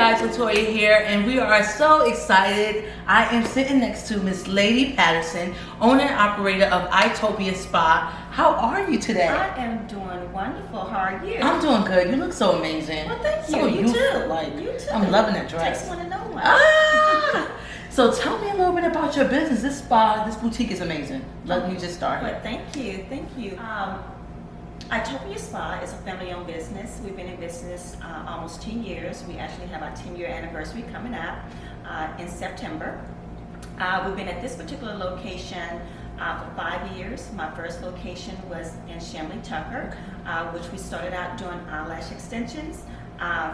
guys, Latoya here, and we are so excited. I am sitting next to Miss Lady Patterson, owner and operator of Eyetopia Spa. How are you today? I am doing wonderful. How are you? I'm doing good. You look so amazing. Well, thank you. So You youthful, too. Like, You too. I'm loving that dress. Takes one to know one. So tell me a little bit about your business. This spa, this boutique is amazing. Let me just start Well, here. thank you. Thank you. Eyetopia Spa is a family-owned business. We've been in business almost 10 years. We actually have our 10-year anniversary coming up in September. We've been at this particular location for 5 years. My first location was in Shamley Tucker, which we started out doing eyelash extensions.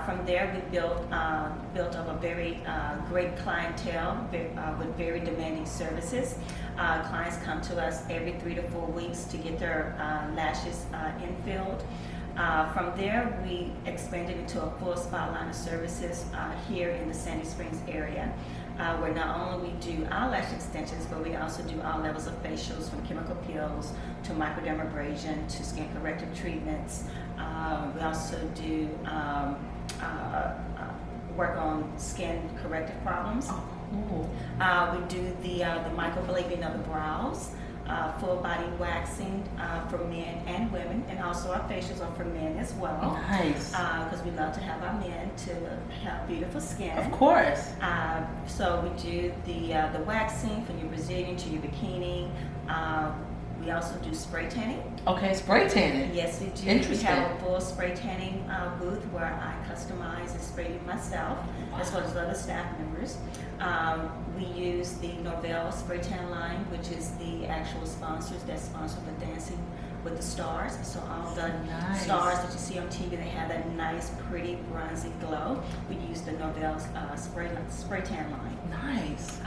From there, we built up a very great clientele with very demanding services. Clients come to us every 3 to 4 weeks to get their lashes infilled. From there, we expanded into a full spa line of services here in the Sandy Springs area, where not only we do eyelash extensions, but we also do all levels of facials, from chemical peels to microdermabrasion to skin corrective treatments. We also do work on skin corrective problems. We do the microblading of the brows, full body waxing for men and women, and also our facials are for men as well. Nice. Because we love to have our men to have beautiful skin. Of course. So we do the waxing from your Brazilian to your bikini. We also do spray tanning. Okay, spray tanning. Yes, we do. Interesting. We have a full spray tanning booth where I customize and spray you myself, as well as other staff members. We use the Novell spray tan line, which is the actual sponsors that sponsor the Dancing with the Stars. So all the stars that you see on TV, they have that nice, pretty, bronzy glow. We use the Novell spray tan line. Nice.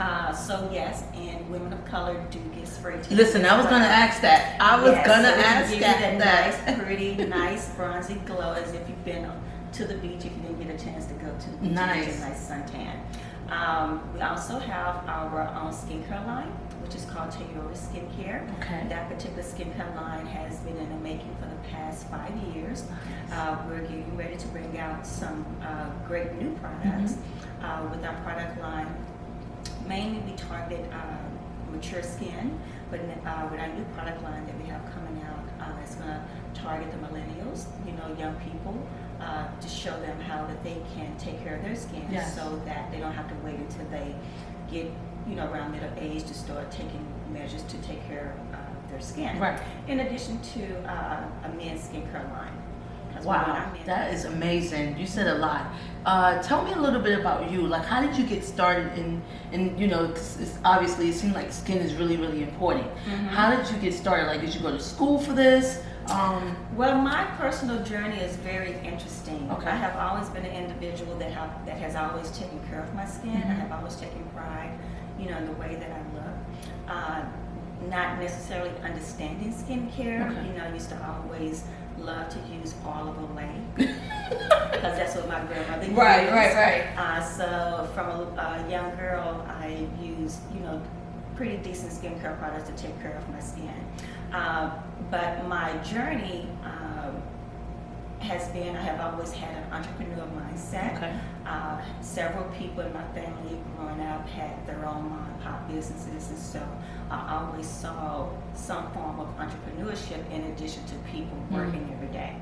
So yes, and women of color do get spray tan. Listen, I was gonna ask that. I was gonna ask give that. You that nice, pretty, nice, bronzy glow, as if you've been to the beach if you didn't get a chance to go to the beach. Nice. Get a nice suntan. We also have our own skincare line, which is called SheThoro Skincare. Okay. That particular skincare line has been in the making for the past 5 years. We're getting ready to bring out some great new products with our product line. Mainly we target mature skin, but with our new product line that we have coming out, it's going to target the millennials, young people, to show them how that they can take care of their skin, so that they don't have to wait until they get around middle age to start taking measures to take care of their skin. Right. In addition to a men's skincare line. Wow, that is amazing. You said a lot. Tell me a little bit about you. Like, how did you get started in it's obviously it seems like skin is really, really important. How did you get started? Like, did you go to school for this? Well, my personal journey is very interesting. Okay. I have always been an individual that has always taken care of my skin. I have always taken pride, in the way that I look. Not necessarily understanding skincare. Okay. I used to always love to use olive oil because that's what my grandmother used. Right. So from a young girl, I used pretty decent skincare products to take care of my skin. But my journey has been, I have always had an entrepreneur mindset. Okay. Several people in my family growing up had their own mom and pop businesses, and so I always saw some form of entrepreneurship in addition to people working every day.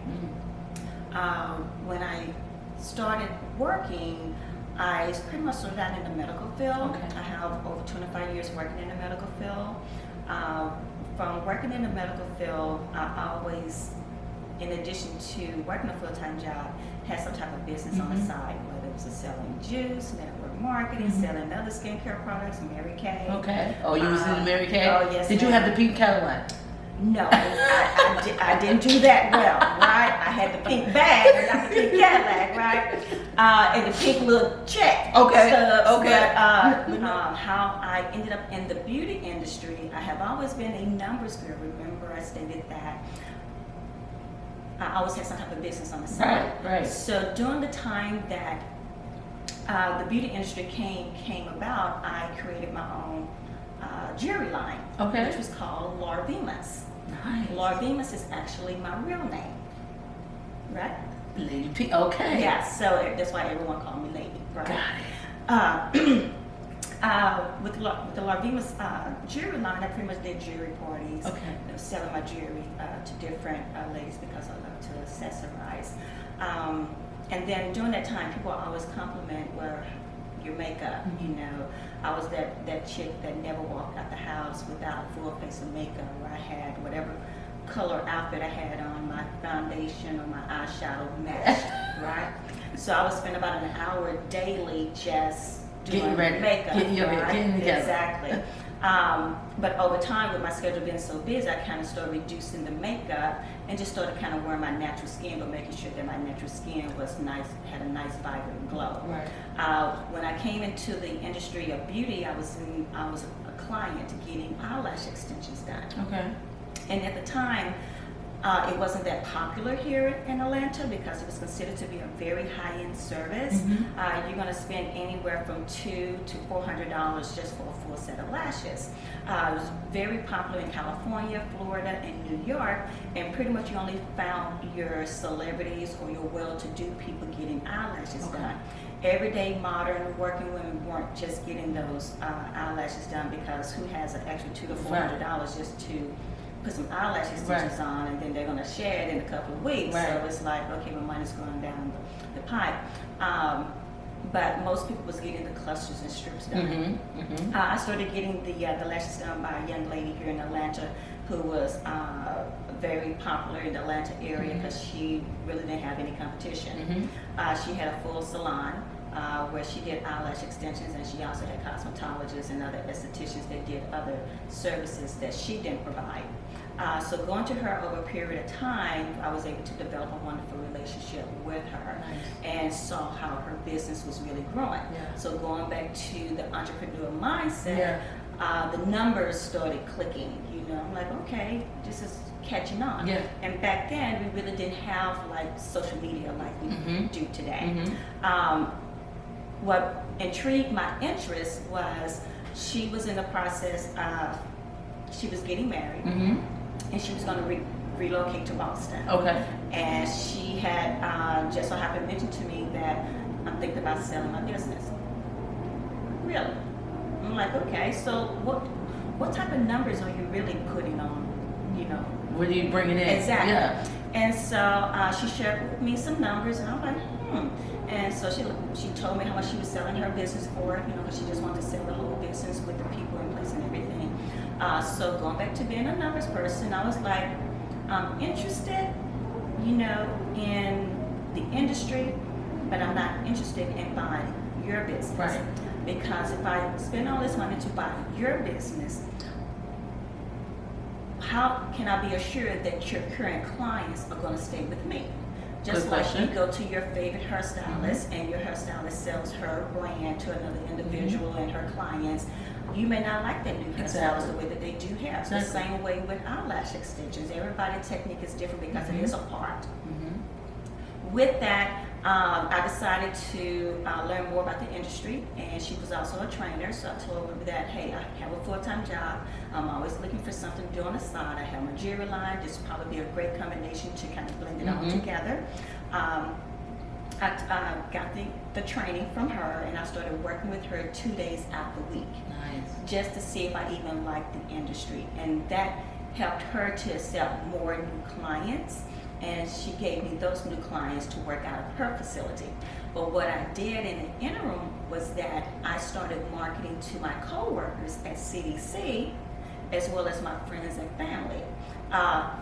When I started working, I pretty much started out in the medical field. Okay. I have over 25 years working in the medical field. From working in the medical field, I always, in addition to working a full-time job, had some type of business on the side, whether it was selling juice, network marketing, selling other skincare products, Mary Kay. Okay. Oh, you was in Mary Kay? Oh, yes. Did you have the pink Cadillac? No, I didn't do that well, right? I had the pink bag, but not the pink Cadillac, right? And the pink little check. Okay. Stubs, Okay. But how I ended up in the beauty industry, I have always been a numbers girl. Remember, I stated that I always had some type of business on the side. Right. So during the time that the beauty industry came about, I created my own jewelry line, which was called Laura Bemis. Nice. Laura Bemis is actually my real name, right? Lady P. Okay. Yeah, so that's why everyone called me Lady. Right. Got it. With the Larvima's jewelry line, I pretty much did jewelry parties. Okay. You know, selling my jewelry to different ladies because I love to accessorize. And then during that time, people always compliment your makeup. Mm-hmm. You know, I was that chick that never walked out the house without a full face of makeup, where I had whatever color outfit I had on, my foundation or my eyeshadow matched, right? So I would spend about an hour daily just doing Getting ready, makeup, getting together. Exactly. But over time, with my schedule being so busy, I kind of started reducing the makeup and just started kind of wearing my natural skin, but making sure that my natural skin was nice, had a nice vibrant glow. Right. When I came into the industry of beauty, I was a client getting eyelash extensions done. Okay. And at the time, it wasn't that popular here in Atlanta because it was considered to be a very high-end service. Mm-hmm. You're going to spend anywhere from $200 to $400 just for a full set of lashes. It was very popular in California, Florida, and New York, and pretty much you only found your celebrities or your well-to-do people getting eyelashes done. Everyday modern working women weren't just getting those eyelashes done because who has an extra $200 to $400 just to put some eyelash extensions on, and then they're going to share it in a couple of weeks. So it's like, okay, my money's going down the pipe. But most people was getting the clusters and strips done. I started getting the lashes done by a young lady here in Atlanta who was very popular in the Atlanta area because she really didn't have any competition. She had a full salon where she did eyelash extensions, and she also had cosmetologists and other estheticians that did other services that she didn't provide. So going to her over a period of time, I was able to develop a wonderful relationship with her and saw how her business was really growing. So going back to the entrepreneur mindset, the numbers started clicking. You know, I'm like, okay, this is catching on. And back then, we really didn't have like social media like we do today. What intrigued my interest was she was in the process of, she was getting married, and she was going to relocate to Boston. And she had just so happened to mention to me that I'm thinking about selling my business. Really? I'm like, okay, so what type of numbers are you really putting on, you know? What are you bringing in? Exactly. And so she shared with me some numbers, and I'm like, And so she told me how much she was selling her business for, you know, because she just wanted to sell the whole business with the people in place and everything. So going back to being a numbers person, I was like, I'm interested, you know, in the industry, but I'm not interested in buying your business. Because if I spend all this money to buy your business, how can I be assured that your current clients are going to stay with me? Just like you go to your favorite hairstylist and your hairstylist sells her brand to another individual and her clients, you may not like that new hairstylist the way that they do hair. The same way with eyelash extensions. Everybody's technique is different because it is a part. With that, I decided to learn more about the industry, and she was also a trainer, so I told her that, hey, I have a full-time job. I'm always looking for something to do on the side. I have my jewelry line. This would probably be a great combination to kind of blend it all together. I got the training from her, and I started working with her 2 days out the week. Just to see if I even liked the industry, and that helped her to accept more new clients. And she gave me those new clients to work out of her facility. But what I did in the interim was that I started marketing to my co-workers at CDC, as well as my friends and family.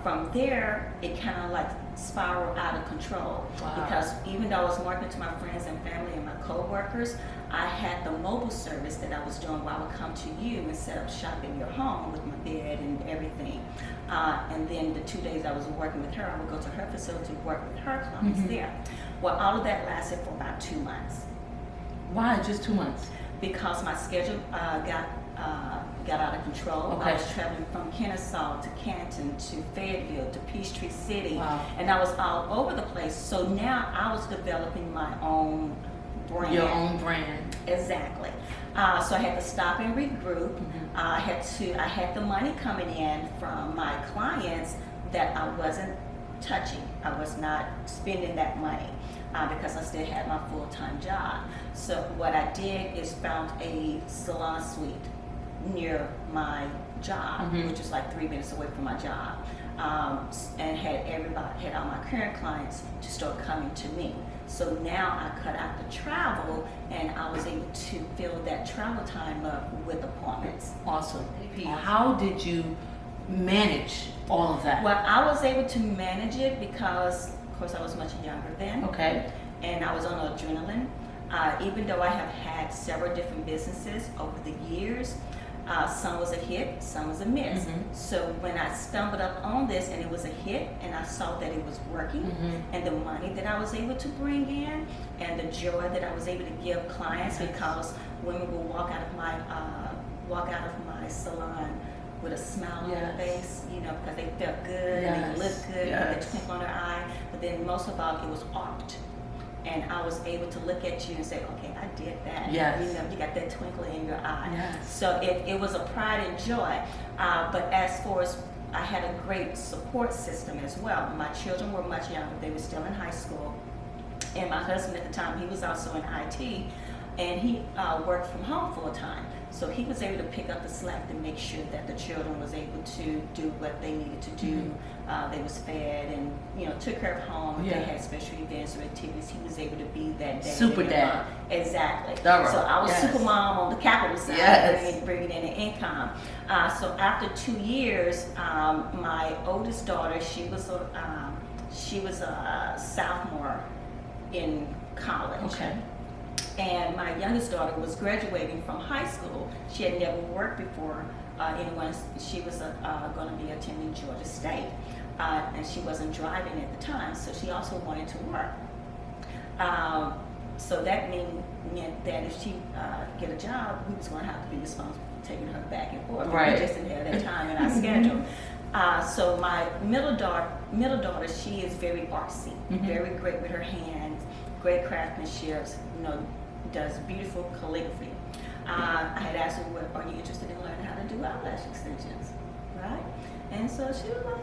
From there, it kind of like spiraled out of control. Because even though I was marketing to my friends and family and my co-workers, I had the mobile service that I was doing where I would come to you and set up shop in your home with my bed and everything. And then the 2 days I was working with her, I would go to her facility, work with her clients there. Well, all of that lasted for about 2 months. Why just 2 months? Because my schedule got out of control. I was traveling from Kennesaw to Canton to Fayetteville to Peachtree City, and I was all over the place. So now I was developing my own brand. Your own brand. Exactly. So I had to stop and regroup. I had the money coming in from my clients that I wasn't touching. I was not spending that money because I still had my full-time job. So what I did is found a salon suite near my job, which is like 3 minutes away from my job, and had all my current clients to start coming to me. So now I cut out the travel, and I was able to fill that travel time up with appointments. Awesome. How did you manage all of that? Well, I was able to manage it because, of course, I was much younger then. Okay. And I was on adrenaline. Even though I have had several different businesses over the years, some was a hit, some was a miss. So when I stumbled up on this and it was a hit, and I saw that it was working, and the money that I was able to bring in, and the joy that I was able to give clients, because women will walk out of my salon with a smile on their face, you know, because they felt good and they looked good, and the twinkle in their eye. But then most of all, it was art. And I was able to look at you and say, okay, I did that. Yes. You know, you got that twinkle in your eye. Yes. So it was a pride and joy. But as far as, I had a great support system as well. My children were much younger. They were still in high school. And my husband at the time, he was also in IT, and he worked from home full time. So he was able to pick up the slack to make sure that the children was able to do what they needed to do. They was fed and, you know, took care of home. If they had special events or activities, he was able to be that dad. Super dad. Exactly. Thorough. So I was super mom on the capital side, bringing in the income. So after 2 years, my oldest daughter, she was a sophomore in college. Okay. And my youngest daughter was graduating from high school. She had never worked before anyone. She was going to be attending Georgia State, and she wasn't driving at the time, so she also wanted to work. So that meant that if she get a job, we was going to have to be responsible for taking her back and forth. Right. We just didn't have that time in our schedule. So my middle daughter, she is very artsy, very great with her hands, great craftsmanship, you know, does beautiful calligraphy. I had asked her, well, are you interested in learning how to do eyelash extensions, right? And so she was like,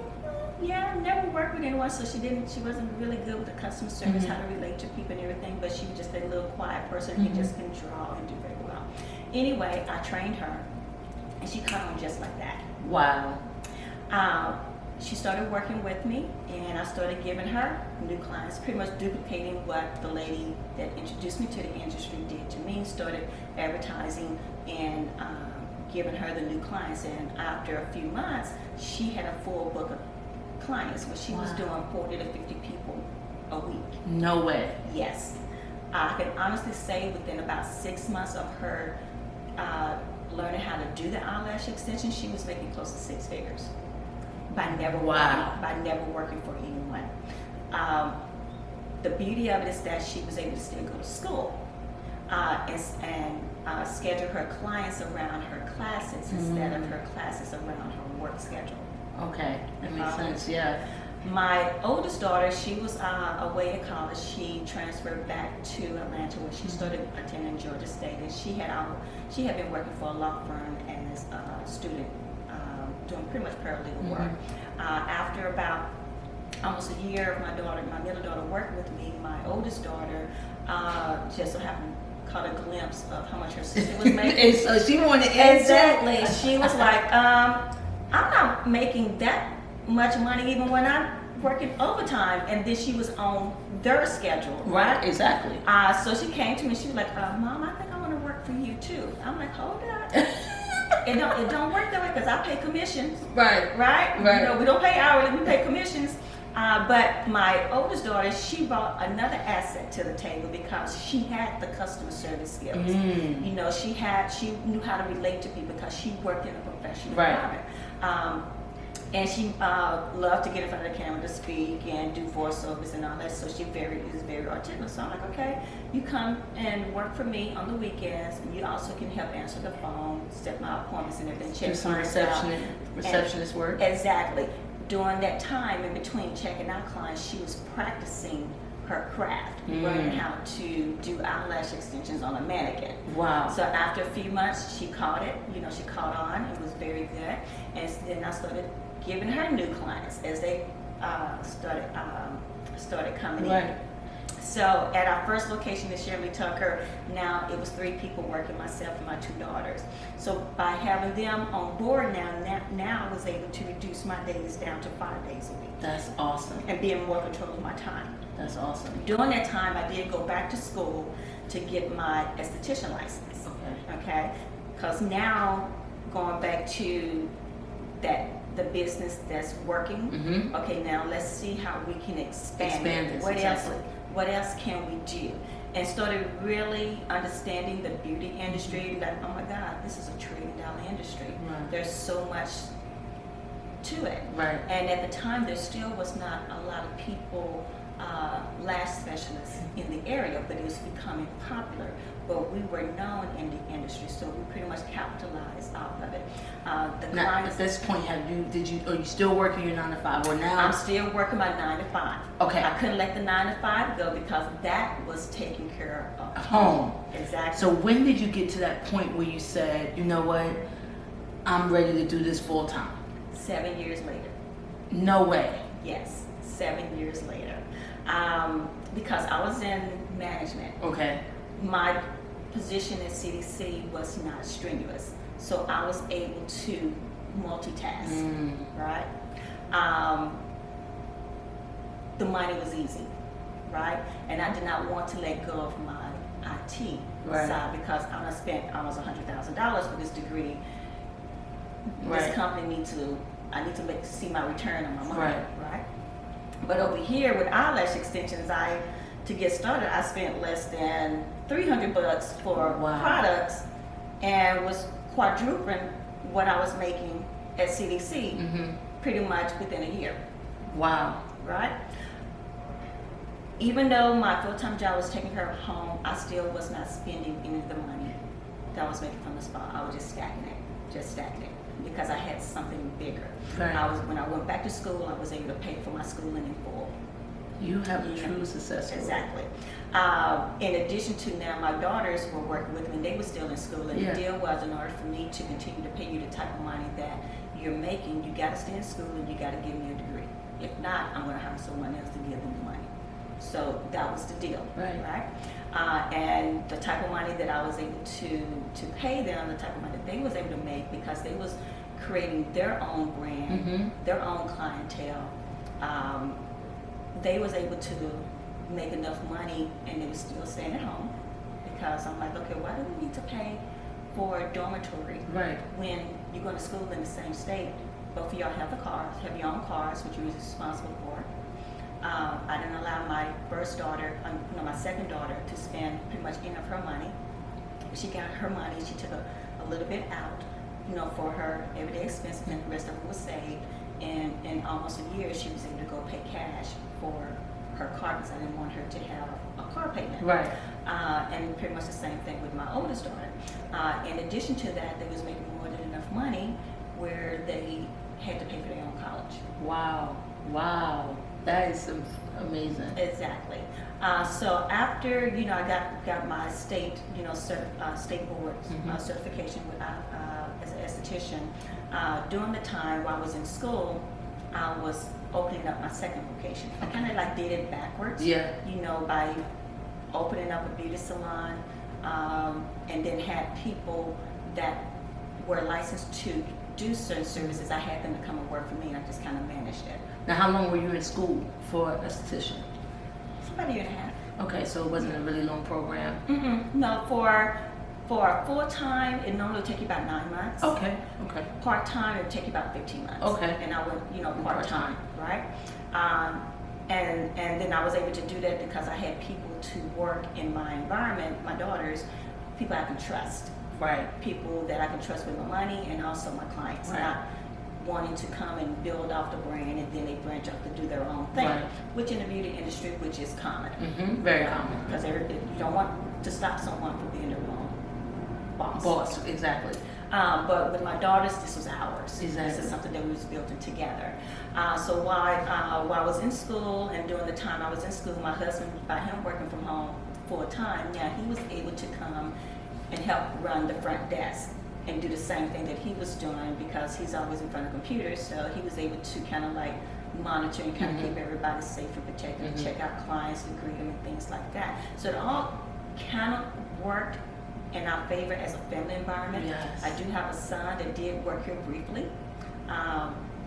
yeah, never worked with anyone, so she wasn't really good with the customer service, how to relate to people and everything, but she was just a little quiet person who just can draw and do very well. Anyway, I trained her, and she caught on just like that. Wow. She started working with me, and I started giving her new clients, pretty much duplicating what the lady that introduced me to the industry did to me. Started advertising and giving her the new clients, and after a few months, she had a full book of clients where she was doing 40 to 50 people a week. No way. Yes. I can honestly say within about 6 months of her learning how to do the eyelash extension, she was making close to 6 figures. By never working for anyone. The beauty of it is that she was able to still go to school and schedule her clients around her classes instead of her classes around her work schedule. Okay, that makes sense. Yeah. My oldest daughter, she was away at college. She transferred back to Atlanta where she started attending Georgia State, and she had been working for a law firm as a student, doing pretty much paralegal work. After about almost a year of my middle daughter working with me, my oldest daughter just so happened caught a glimpse of how much her sister was making. And so she wanted exactly. She was like, I'm not making that much money even when I'm working overtime, and then she was on their schedule. Right, exactly. So she came to me, she was like, Mom, I think I want to work for you too. I'm like, hold up. It don't work that way because I pay commissions. Right. You know, we don't pay hourly, we pay commissions. But my oldest daughter, she brought another asset to the table because she had the customer service skills. You know, she knew how to relate to people because she worked in a professional environment. And she loved to get in front of the camera to speak and do voiceovers and all that. So she is very articulate. So I'm like, okay, you come and work for me on the weekends, and you also can help answer the phone, set my appointments and everything. Check do some receptionist work. Exactly. During that time in between checking out clients, she was practicing her craft, learning how to do eyelash extensions on a mannequin. Wow. So after a few months, she caught it. You know, she caught on. It was very good. And then I started giving her new clients as they started coming Right. in. So at our first location in Shirley Tucker, now it was 3 people working, myself and my 2 daughters. So by having them on board now I was able to reduce my days down to 5 days a week. That's awesome. And be in more control of my time. That's awesome. During that time, I did go back to school to get my esthetician license. Okay? Because now, going back to the business that's working, Mm-hmm. okay, now let's see how we can expand it. This, What exactly. what else can we do? And started really understanding the beauty industry, like, oh my God, this is a $1 trillion industry. Right. There's so much to it. Right. And at the time, there still was not a lot of people, lash specialists in the area, but it was becoming popular. But we were known in the industry, so we pretty much capitalized off of it. The Now, clients, at this point, are you still working your 9 to 5, or now? I'm still working my 9 to 5. Okay. I couldn't let the 9 to 5 go because that was taking care of Home. Exactly. So when did you get to that point where you said, you know what, I'm ready to do this full time? 7 years later. No way. Yes, 7 years later. Because I was in management. Okay. My position at CDC was not strenuous, so I was able to multitask, right? The money was easy, right? And I did not want to let go of my IT side because I done spent almost $100,000 for this degree. This company I need to see my return on my money, right? But over here with eyelash extensions, to get started, I spent less than $300 for products and was quadrupling what I was making at CDC pretty much within a year. Wow. Right? Even though my full-time job was taking care of home, I still was not spending any of the money that I was making from the spa. I was just stacking it because I had something bigger. Right. When I went back to school, I was able to pay for my schooling in full. You have a true success story. Exactly. In addition to now, my daughters were working with me, and they were still in school. And the deal was, in order for me to continue to pay you the type of money that you're making, you got to stay in school and you got to give me a degree. If not, I'm going to hire someone else to give them the money. So that was the deal, right? And the type of money that I was able to pay them, the type of money that they was able to make, because they was creating their own brand, their own clientele. They was able to make enough money, and they was still staying at home, because I'm like, okay, why do we need to pay for a dormitory when you're going to school in the same state? Both of y'all have your own cars, which you're responsible for. I didn't allow my my second daughter to spend pretty much any of her money. She got her money, she took a little bit out, for her everyday expenses, and the rest of it was saved. And in almost a year, she was able to go pay cash for her car because I didn't want her to have a car payment. Right. And pretty much the same thing with my oldest daughter. In addition to that, they was making more than enough money where they had to pay for their own college. Wow. That is amazing. Exactly. So after I got my state state board certification as an esthetician. During the time while I was in school, I was opening up my second location. I kind of like did it backwards. Yeah. By opening up a beauty salon, and then had people that were licensed to do certain services. I had them to come and work for me, and I just kind of managed it. Now, how long were you in school for esthetician? It's about a year and a half. Okay, so it wasn't a really long program. No, for a full time, it normally take you about 9 months. Okay. Part time, it would take you about 15 months. Okay. And I went, part time, right? And then I was able to do that because I had people to work in my environment, my daughters, people I can trust. Right. People that I can trust with my money, and also my clients. Right. Not wanting to come and build off the brand, and then they branch off to do their own thing, which in the beauty industry, which is common. Very common. Because you don't want to stop someone from being their own boss. Exactly. But with my daughters, this was ours. Exactly. This is something that we was building together. So while I was in school, and during the time I was in school, my husband, by him working from home full time, now he was able to come and help run the front desk and do the same thing that he was doing, because he's always in front of computers. So he was able to kind of like monitor and kind of keep everybody safe and protected, and check out clients and greet them and things like that. So it all kind of worked in our favor as a family environment. Yes. I do have a son that did work here briefly.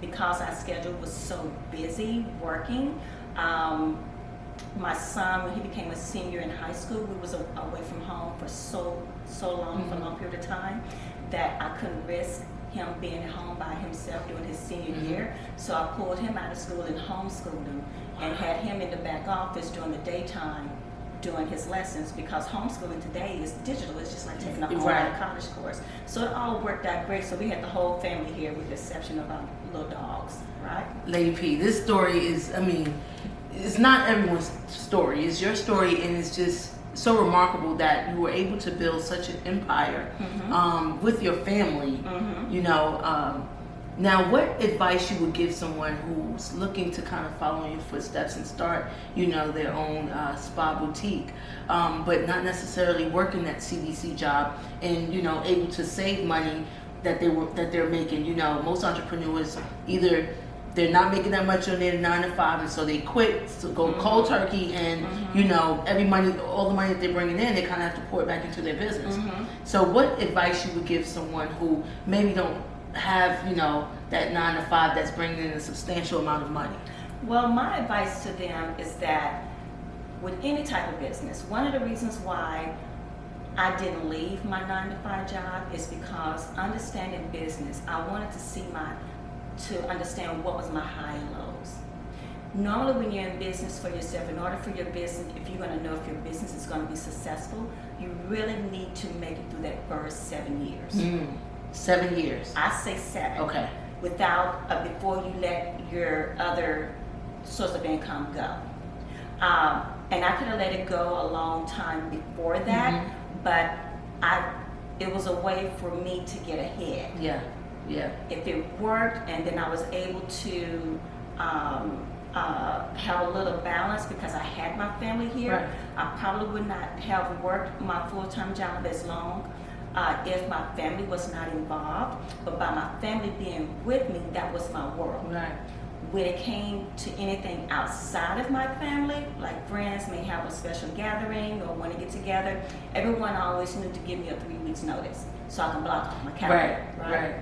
Because our schedule was so busy working, my son, when he became a senior in high school, we was away from home for so long, for a long period of time, that I couldn't risk him being at home by himself during his senior year. So I pulled him out of school and homeschooled him, and had him in the back office during the daytime doing his lessons, because homeschooling today is digital. It's just like taking an online college course. So it all worked out great. So we had the whole family here with the exception of our little dogs, right? Lady P, this story is, I mean, it's not everyone's story. It's your story, and it's just so remarkable that you were able to build such an empire with your family. You know, now what advice you would give someone who's looking to kind of follow in your footsteps and start, you know, their own spa boutique, but not necessarily working that CDC job, and, you know, able to save money that they're making. You know, most entrepreneurs, either they're not making that much on their 9 to 5, and so they quit, so go cold turkey, and you know, all the money that they're bringing in, they kind of have to pour it back into their business. So what advice you would give someone who maybe don't have, you know, that 9 to 5 that's bringing in a substantial amount of money? Well, my advice to them is that with any type of business, one of the reasons why I didn't leave my 9 to 5 job is because understanding business, I wanted to understand what was my high and lows. Normally when you're in business for yourself, in order for your business, if you're going to know if your business is going to be successful, you really need to make it through that first 7 years. 7 years. I say 7. Okay. Before you let your other source of income go. And I could have let it go a long time before that, but it was a way for me to get ahead. Yeah. If it worked, and then I was able to have a little balance because I had my family here, I probably would not have worked my full-time job as long if my family was not involved. But by my family being with me, that was my world. Right. When it came to anything outside of my family, like friends may have a special gathering or want to get together, everyone always knew to give me a 3 weeks notice so I can block off my calendar. Right.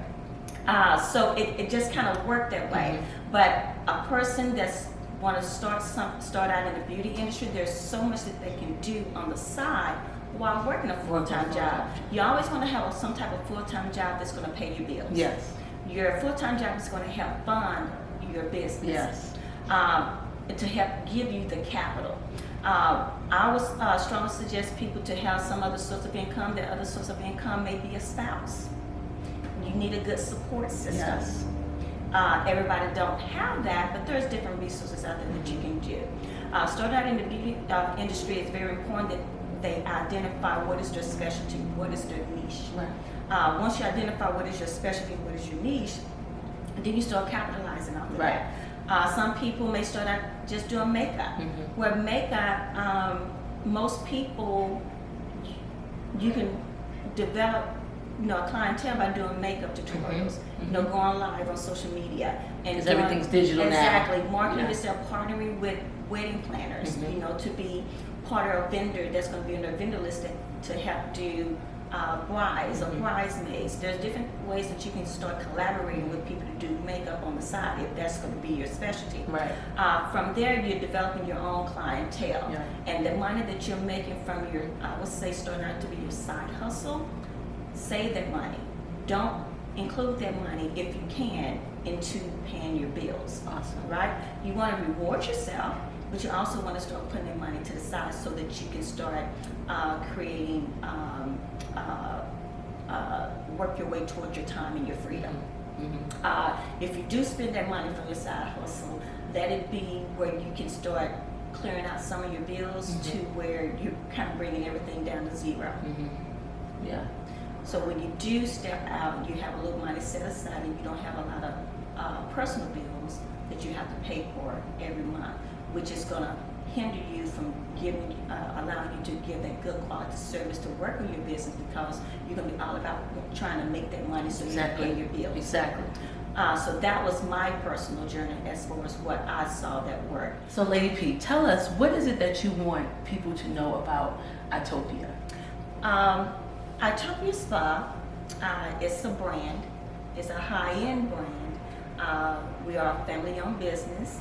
So it just kind of worked that way. But a person that's want to start out in the beauty industry, there's so much that they can do on the side while working a full-time job. You always want to have some type of full-time job that's going to pay your bills. Yes. Your full-time job is going to help fund your business. Yes. To help give you the capital. I would strongly suggest people to have some other source of income. That other source of income may be a spouse. You need a good support system. Yes. Everybody don't have that, but there's different resources out there that you can do. Starting out in the beauty industry, it's very important that they identify what is their specialty, what is their niche. Right. Once you identify what is your specialty, what is your niche, then you start capitalizing off of that. Some people may start out just doing makeup. Where makeup, most people, you can develop, you know, a clientele by doing makeup tutorials. You know, going live on social media, and because everything's digital now. Exactly, marketing yourself, partnering with wedding planners. You know, to be part of a vendor that's going to be on their vendor list to help do brides or bridesmaids. There's different ways that you can start collaborating with people to do makeup on the side if that's going to be your specialty. Right. From there, you're developing your own clientele, and the money that you're making from your, I would say, starting out to be your side hustle. Save that money. Don't include that money, if you can, into paying your bills. Awesome. Right? You want to reward yourself, but you also want to start putting that money to the side so that you can start creating, work your way towards your time and your freedom. If you do spend that money from your side hustle, let it be where you can start clearing out some of your bills to where you're kind of bringing everything down to zero. Yeah. So when you do step out, you have a little money set aside and you don't have a lot of personal bills that you have to pay for every month, which is going to hinder you from allowing you to give that good quality service to work on your business, because you're going to be all about trying to make that money so you can pay your bills. Exactly. So that was my personal journey as far as what I saw that worked. So Lady P, tell us, what is it that you want people to know about Eyetopia? Eyetopia Spa is a brand. It's a high-end brand. We are a family-owned business.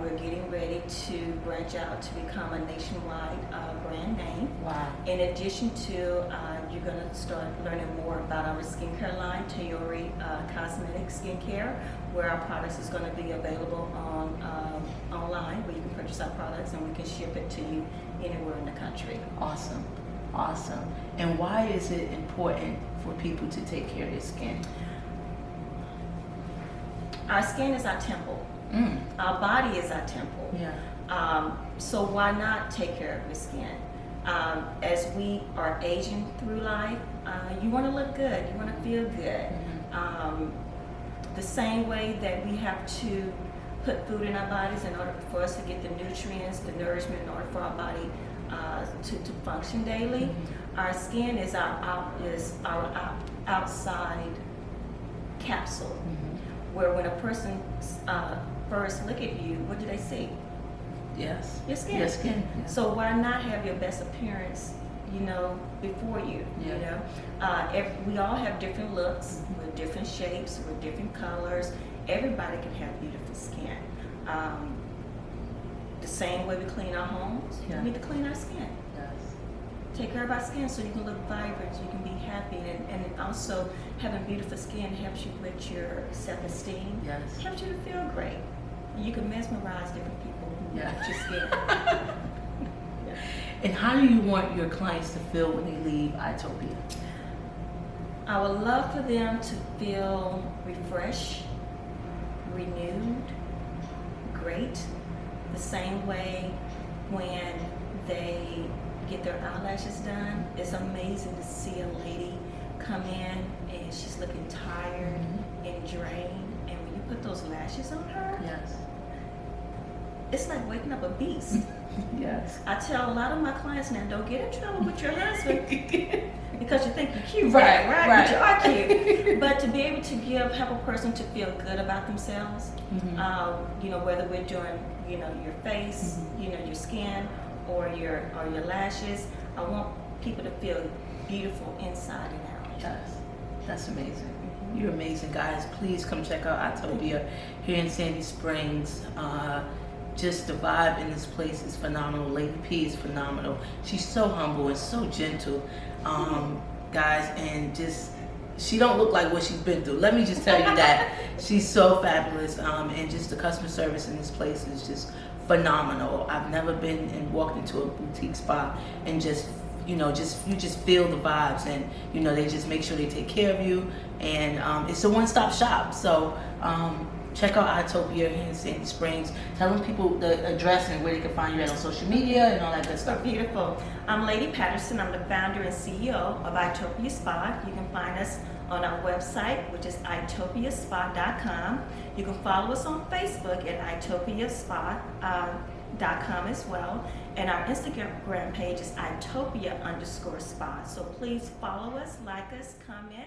We're getting ready to branch out to become a nationwide brand name. Wow. In addition to, you're going to start learning more about our skincare line, Teori Cosmetic Skincare, where our products is going to be available online, where you can purchase our products and we can ship it to you anywhere in the country. Awesome. Awesome. And why is it important for people to take care of their skin? Our skin is our temple. Our body is our temple. Yeah. So why not take care of your skin? As we are aging through life, you want to look good. You want to feel good. The same way that we have to put food in our bodies in order for us to get the nutrients, the nourishment, in order for our body to function daily. Our skin is our outside capsule, where when a person first look at you, what do they see? Yes. Your skin. Your skin. Yeah. So why not have your best appearance, before you? Yeah. We all have different looks, with different shapes, with different colors. Everybody can have beautiful skin. The same way we clean our homes, Yeah. we need to clean our skin. Yes. Take care of our skin so you can look vibrant, you can be happy, and also having beautiful skin helps you with your self-esteem. Yes. Helps you to feel great. You can mesmerize different people Yeah. with your skin. Yeah. And how do you want your clients to feel when they leave Eyetopia? I would love for them to feel refreshed, renewed, great. The same way when they get their eyelashes done. It's amazing to see a lady come in and she's looking tired and drained, and when you put those lashes on her, Yes. it's like waking up a beast. Yes. I tell a lot of my clients now, don't get in trouble with your husband because you think you're cute, Right. But you are cute. But to be able to help a person to feel good about themselves, whether we're doing, your face, your skin, or your lashes, I want people to feel beautiful inside and out. Yes. That's amazing. You're amazing, guys. Please come check out Eyetopia here in Sandy Springs. Just the vibe in this place is phenomenal. Lady P is phenomenal. She's so humble and so gentle, guys, and just she don't look like what she's been through. Let me just tell you that. She's so fabulous, and just the customer service in this place is just phenomenal. I've never been and walked into a boutique spa and just you just feel the vibes, and they just make sure they take care of you, and it's a one-stop shop. So check out Eyetopia here in Sandy Springs. Tell them people the address and where they can find you at on social media and all that good stuff. Beautiful. I'm Lady Patterson. I'm the founder and CEO of Eyetopia Spa. You can find us on our website, which is eyetopiaspa.com. You can follow us on Facebook at eyetopiaspa.com as well. And our Instagram page is Eyetopia_spa. So please follow us, like us, comment.